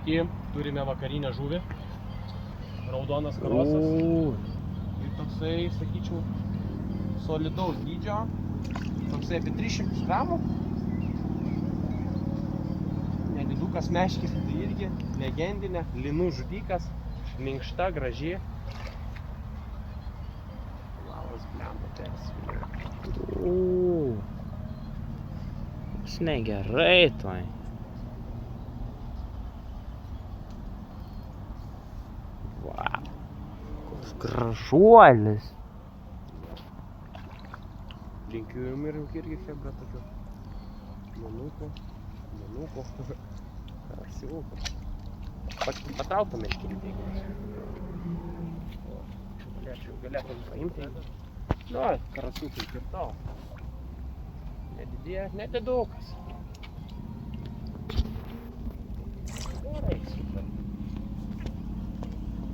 Sveiki, turime vakarinę žuvį. Raudonas karosas. Ir toksai, sakyčiau, solidaus dydžio. Toksai apie 300 gramų. Nedidukas meškis, tai irgi legendinė, linų žudikas, minkšta, graži. Valas blemba persvyra. Negerai toj. Wow. Koks gražuolis. Linkiu jum ir irgi chebra tokio manuko, karasiuko. Patrauktų meškinį, jeigu galėtum paimti. Nu, karasiukai kirtau. Nedidukas.